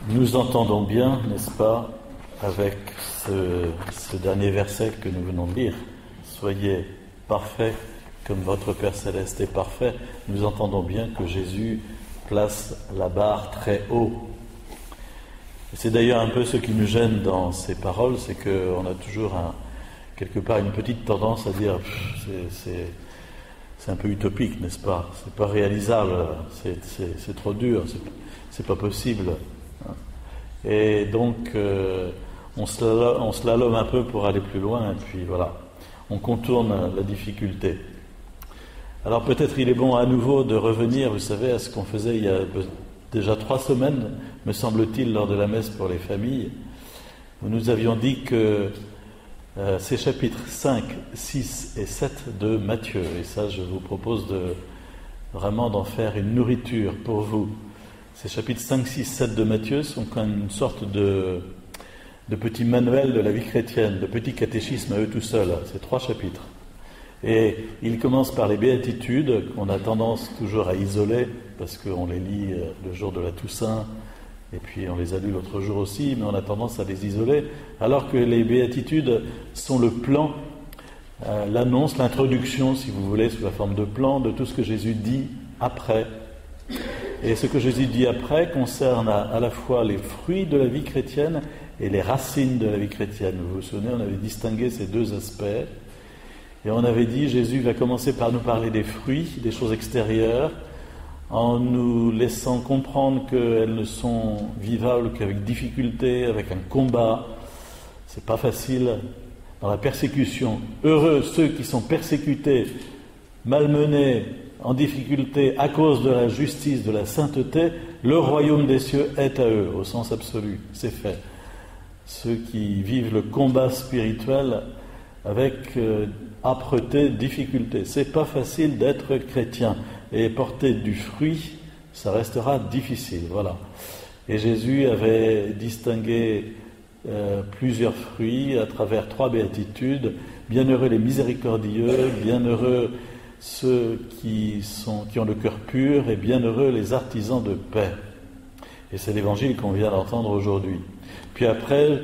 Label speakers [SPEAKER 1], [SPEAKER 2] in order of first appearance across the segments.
[SPEAKER 1] Nous entendons bien, n'est-ce pas, avec ce dernier verset que nous venons de lire. Soyez parfaits comme votre Père Céleste est parfait. Nous entendons bien que Jésus place la barre très haut. Et c'est d'ailleurs un peu ce qui nous gêne dans ces paroles, c'est qu'on a toujours quelque part une petite tendance à dire c'est un peu utopique, n'est-ce pas? C'est pas réalisable, c'est trop dur, c'est pas possible. Et donc on slalome un peu pour aller plus loin, et puis voilà, on contourne la difficulté. Alors peut-être il est bon à nouveau de revenir, vous savez, à ce qu'on faisait il y a déjà 3 semaines, me semble-t-il, lors de la messe pour les familles, où nous avions dit que ces chapitres 5, 6 et 7 de Matthieu, et ça je vous propose vraiment d'en faire une nourriture pour vous. Ces chapitres 5, 6, 7 de Matthieu sont comme une sorte de petit manuel de la vie chrétienne, de petit catéchisme à eux tout seuls, ces 3 chapitres. Et ils commencent par les béatitudes, qu'on a tendance toujours à isoler, parce qu'on les lit le jour de la Toussaint, et puis on les a lus l'autre jour aussi, mais on a tendance à les isoler, alors que les béatitudes sont le plan, l'annonce, l'introduction, si vous voulez, sous la forme de plan, de tout ce que Jésus dit après. Et ce que Jésus dit après concerne à la fois les fruits de la vie chrétienne et les racines de la vie chrétienne. Vous vous souvenez, on avait distingué ces 2 aspects. Et on avait dit, Jésus va commencer par nous parler des fruits, des choses extérieures, en nous laissant comprendre qu'elles ne sont vivables qu'avec difficulté, avec un combat. C'est pas facile dans la persécution. Heureux ceux qui sont persécutés, malmenés, en difficulté à cause de la justice, de la sainteté, le royaume des cieux est à eux, au sens absolu, c'est fait. Ceux qui vivent le combat spirituel avec âpreté, difficulté. C'est pas facile d'être chrétien, et porter du fruit, ça restera difficile, voilà. Et Jésus avait distingué plusieurs fruits à travers 3 béatitudes. Bienheureux les miséricordieux, bienheureux ceux qui ont le cœur pur, et bienheureux les artisans de paix. Et c'est l'évangile qu'on vient d'entendre aujourd'hui. Puis après,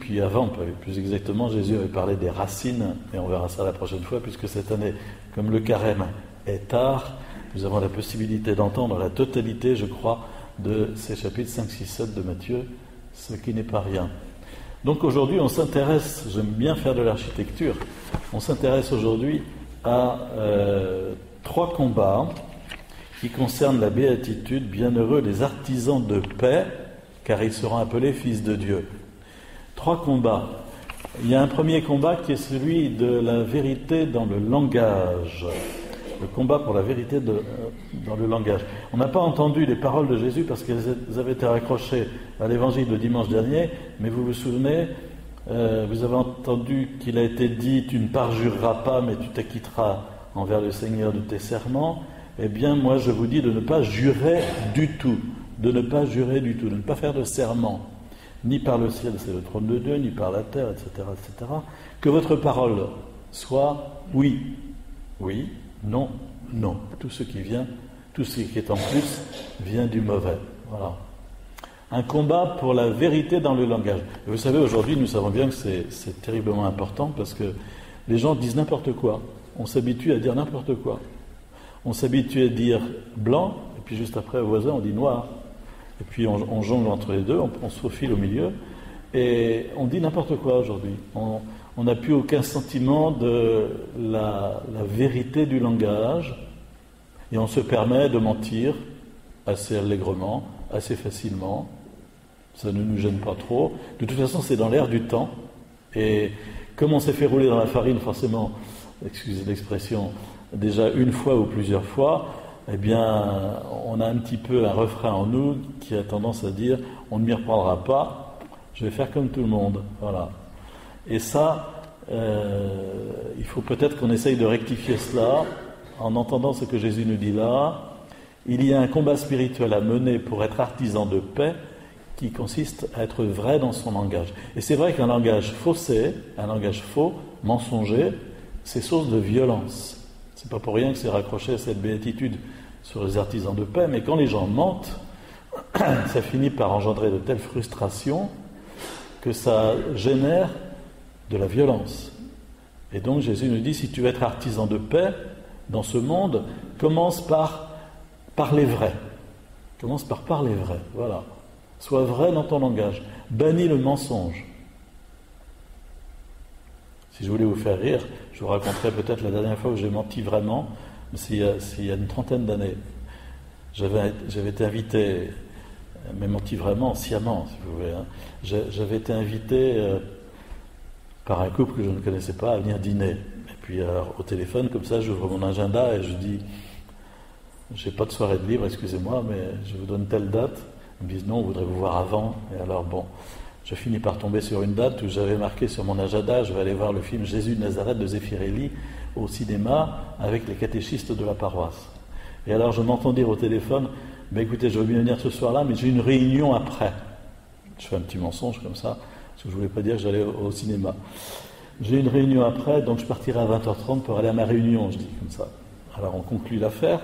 [SPEAKER 1] puis avant, plus exactement, Jésus avait parlé des racines, et on verra ça la prochaine fois, puisque cette année, comme le carême est tard, nous avons la possibilité d'entendre la totalité, je crois, de ces chapitres 5, 6, 7 de Matthieu, ce qui n'est pas rien. Donc aujourd'hui, on s'intéresse, j'aime bien faire de l'architecture, on s'intéresse aujourd'hui à 3 combats qui concernent la béatitude. Bienheureux les artisans de paix, car ils seront appelés fils de Dieu. 3 combats. Il y a un premier combat qui est celui de la vérité dans le langage. Le combat pour la vérité dans le langage. On n'a pas entendu les paroles de Jésus parce qu'elles avaient été raccrochées à l'évangile de dimanche dernier, mais vous vous souvenez, vous avez entendu qu'il a été dit « Tu ne parjureras pas, mais tu t'acquitteras envers le Seigneur de tes serments ». Eh bien, moi, je vous dis de ne pas jurer du tout, de ne pas jurer du tout, de ne pas faire de serment, ni par le ciel, c'est le trône de Dieu, ni par la terre, etc., etc. Que votre parole soit oui, oui, non, non. Tout ce qui est en plus, vient du mauvais. Voilà. Un combat pour la vérité dans le langage. Et vous savez, aujourd'hui, nous savons bien que c'est terriblement important parce que les gens disent n'importe quoi. On s'habitue à dire n'importe quoi. On s'habitue à dire blanc, et puis juste après, au voisin, on dit noir. Et puis on jongle entre les deux, on se faufile au milieu, et on dit n'importe quoi aujourd'hui. On n'a plus aucun sentiment de la vérité du langage, et on se permet de mentir assez allègrement, assez facilement. Ça ne nous gêne pas trop. De toute façon, c'est dans l'air du temps. Et comme on s'est fait rouler dans la farine, forcément, excusez l'expression, déjà une fois ou plusieurs fois, eh bien, on a un petit peu un refrain en nous qui a tendance à dire « on ne m'y reprendra pas, je vais faire comme tout le monde ». Voilà. Et ça, il faut peut-être qu'on essaye de rectifier cela en entendant ce que Jésus nous dit là. Il y a un combat spirituel à mener pour être artisan de paix qui consiste à être vrai dans son langage. Et c'est vrai qu'un langage faussé, un langage faux, mensonger, c'est source de violence. C'est pas pour rien que c'est raccroché à cette béatitude sur les artisans de paix, mais quand les gens mentent, ça finit par engendrer de telles frustrations que ça génère de la violence. Et donc Jésus nous dit, si tu veux être artisan de paix dans ce monde, commence par parler vrai. Commence par parler vrai, voilà. Sois vrai dans ton langage. Bannis le mensonge. Si je voulais vous faire rire, je vous raconterai peut-être la dernière fois où j'ai menti vraiment, s'il y a une trentaine d'années. J'avais été invité, mais menti vraiment, sciemment, si vous voulez. Hein. J'avais été invité par un couple que je ne connaissais pas à venir dîner. Et puis au téléphone, comme ça, j'ouvre mon agenda et je dis « J'ai pas de soirée de libre, excusez-moi, mais je vous donne telle date. » Ils me disent « Non, on voudrait vous voir avant. » Et alors bon, je finis par tomber sur une date où j'avais marqué sur mon agenda « Je vais aller voir le film Jésus de Nazareth de Zeffirelli au cinéma avec les catéchistes de la paroisse. » Et alors je m'entends dire au téléphone « Ben écoutez, je veux bien venir ce soir-là, mais j'ai une réunion après. » Je fais un petit mensonge comme ça, parce que je ne voulais pas dire que j'allais au cinéma. J'ai une réunion après, donc je partirai à 20h30 pour aller à ma réunion, je dis comme ça. Alors on conclut l'affaire,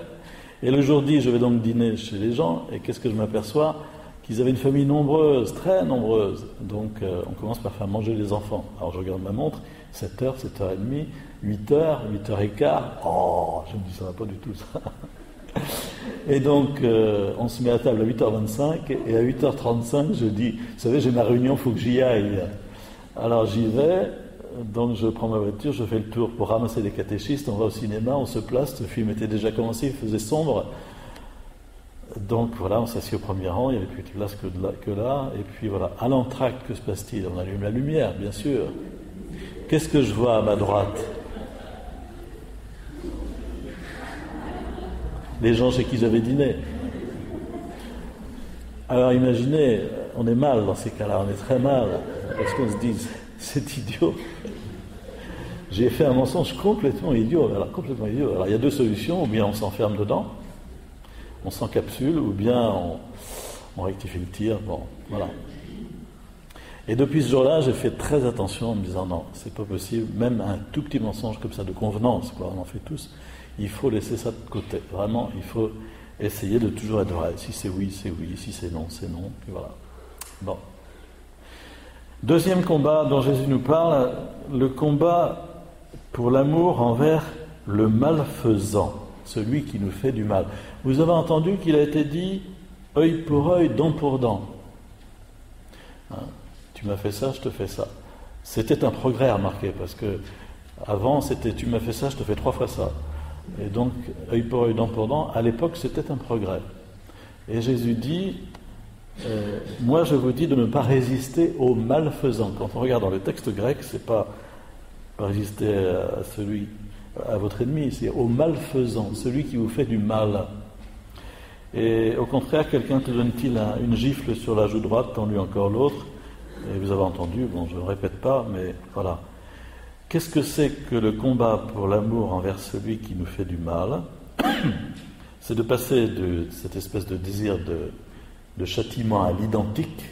[SPEAKER 1] et le jour dit, je vais donc dîner chez les gens, et qu'est-ce que je m'aperçois? Qu'ils avaient une famille nombreuse, très nombreuse. Donc on commence par faire manger les enfants. Alors je regarde ma montre, 7h, 7h30, 8h, 8h15. Oh, je me dis, ça va pas du tout ça. Et donc, on se met à table à 8h25, et à 8h35, je dis, vous savez, j'ai ma réunion, il faut que j'y aille. Alors j'y vais, donc je prends ma voiture, je fais le tour pour ramasser les catéchistes, on va au cinéma, on se place, le film était déjà commencé, il faisait sombre. Donc voilà, on s'assied au premier rang, il n'y avait plus de place que là, et puis voilà, à l'entracte, que se passe-t-il? On allume la lumière, bien sûr. Qu'est-ce que je vois à ma droite? Les gens chez qui j'avais dîné. Alors imaginez, on est mal dans ces cas-là, on est très mal, parce qu'on se dit, c'est idiot. J'ai fait un mensonge complètement idiot. Alors il y a deux solutions, ou bien on s'enferme dedans, on s'encapsule, ou bien on rectifie le tir, bon, voilà. Et depuis ce jour-là, j'ai fait très attention en me disant, non, c'est pas possible, même un tout petit mensonge comme ça de convenance, quoi, on en fait tous, il faut laisser ça de côté. Vraiment, il faut essayer de toujours être vrai. Si c'est oui, c'est oui. Si c'est non, c'est non. Et voilà. Bon. Deuxième combat dont Jésus nous parle, le combat pour l'amour envers le malfaisant, celui qui nous fait du mal. Vous avez entendu qu'il a été dit œil pour œil, dent pour dent. Hein? Tu m'as fait ça, je te fais ça. C'était un progrès à remarquer, parce que avant c'était tu m'as fait ça, je te fais 3 fois ça. Et donc, œil pour œil, dent pour dent, à l'époque, c'était un progrès. Et Jésus dit, moi je vous dis de ne pas résister aux malfaisants. Quand on regarde dans le texte grec, c'est pas résister à votre ennemi, c'est au malfaisant, celui qui vous fait du mal. Et au contraire, quelqu'un te donne-t-il une gifle sur la joue droite, tends-lui encore l'autre. Et vous avez entendu, bon, je ne répète pas, mais voilà. Qu'est-ce que c'est que le combat pour l'amour envers celui qui nous fait du mal? C'est de passer de cette espèce de désir de châtiment à l'identique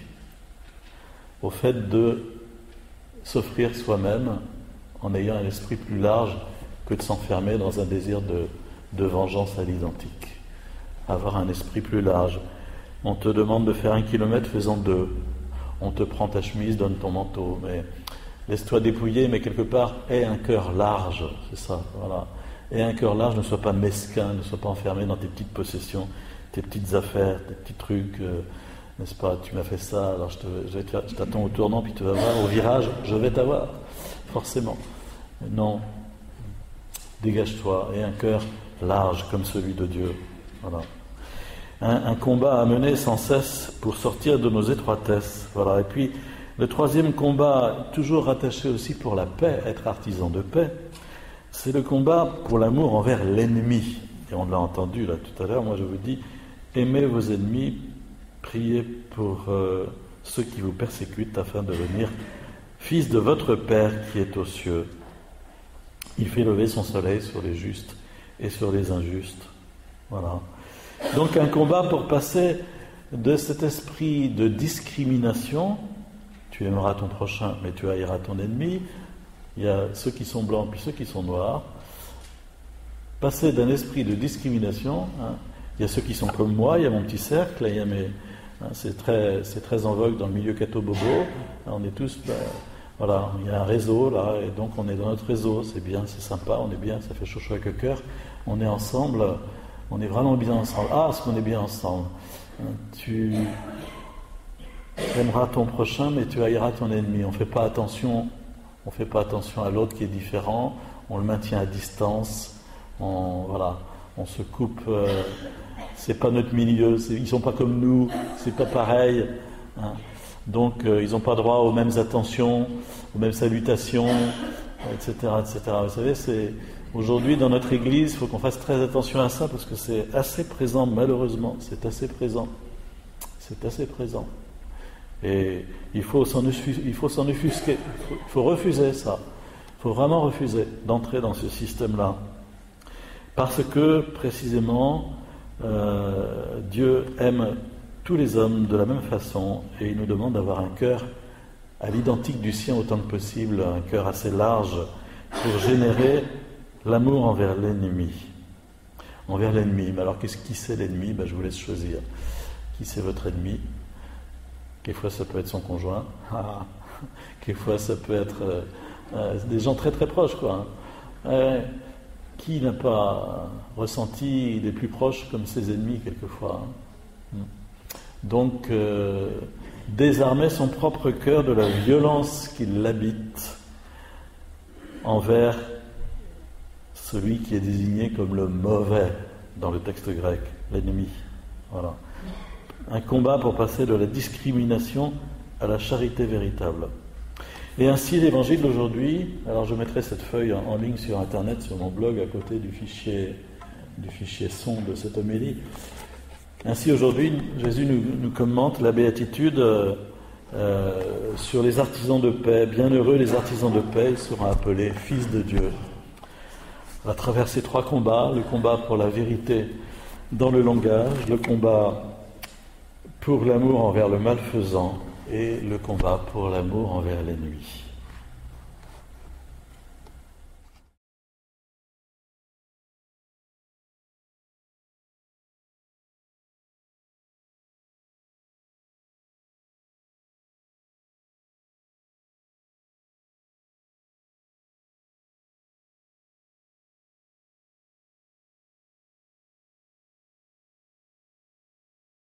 [SPEAKER 1] au fait de s'offrir soi-même en ayant un esprit plus large que de s'enfermer dans un désir de vengeance à l'identique. Avoir un esprit plus large. On te demande de faire 1 kilomètre, fais-en 2. On te prend ta chemise, donne ton manteau, mais laisse-toi dépouiller, mais quelque part, aie un cœur large, c'est ça, voilà. Aie un cœur large, ne sois pas mesquin, ne sois pas enfermé dans tes petites possessions, tes petites affaires, tes petits trucs, n'est-ce pas, tu m'as fait ça, alors je t'attends au tournant, puis tu vas voir, au virage, je vais t'avoir, forcément. Non, dégage-toi, aie un cœur large comme celui de Dieu, voilà. Un combat à mener sans cesse pour sortir de nos étroitesses, voilà. Et puis, le troisième combat, toujours rattaché aussi pour la paix, être artisan de paix, c'est le combat pour l'amour envers l'ennemi. Et on l'a entendu là tout à l'heure, moi je vous dis, aimez vos ennemis, priez pour ceux qui vous persécutent afin de devenir fils de votre Père qui est aux cieux. Il fait lever son soleil sur les justes et sur les injustes. Voilà. Donc un combat pour passer de cet esprit de discrimination. Tu aimeras ton prochain, mais tu haïras ton ennemi. Il y a ceux qui sont blancs, puis ceux qui sont noirs. Passer d'un esprit de discrimination, hein. Il y a ceux qui sont comme moi, il y a mon petit cercle, il y a Hein, c'est très en vogue dans le milieu catho-bobo. On est tous, voilà, il y a un réseau là, et donc on est dans notre réseau, c'est bien, c'est sympa, on est bien, ça fait chaud avec le cœur. On est ensemble, on est vraiment bien ensemble. Ah, est-ce qu'on est bien ensemble? Tu aimeras ton prochain, mais tu haïras ton ennemi. On fait pas attention à l'autre qui est différent, on le maintient à distance, voilà, on se coupe, c'est pas notre milieu, ils sont pas comme nous, c'est pas pareil, hein. Donc ils n'ont pas droit aux mêmes attentions, aux mêmes salutations, etc., etc. Vous savez, aujourd'hui dans notre Église, il faut qu'on fasse très attention à ça parce que c'est assez présent, malheureusement, c'est assez présent. Et il faut s'en offusquer, il faut refuser ça. Il faut vraiment refuser d'entrer dans ce système-là. Parce que, précisément, Dieu aime tous les hommes de la même façon et il nous demande d'avoir un cœur à l'identique du sien autant que possible, un cœur assez large pour générer l'amour envers l'ennemi. Envers l'ennemi. Mais alors, qui c'est l'ennemi? Je vous laisse choisir. Qui c'est votre ennemi? Quelquefois, ça peut être son conjoint. Quelquefois, ça peut être des gens très très proches, quoi. Qui n'a pas ressenti des plus proches comme ses ennemis, quelquefois? Donc, désarmer son propre cœur de la violence qui l'habite envers celui qui est désigné comme le mauvais dans le texte grec, l'ennemi. Voilà. Un combat pour passer de la discrimination à la charité véritable. Et ainsi, l'évangile d'aujourd'hui, alors je mettrai cette feuille en ligne sur Internet, sur mon blog, à côté du fichier son de cette homélie. Ainsi, aujourd'hui, Jésus nous commente la béatitude sur les artisans de paix. Bienheureux les artisans de paix, ils seront appelés fils de Dieu. À travers ces trois combats, le combat pour la vérité dans le langage, le combat pour l'amour envers le malfaisant et le combat pour l'amour envers l'ennemi.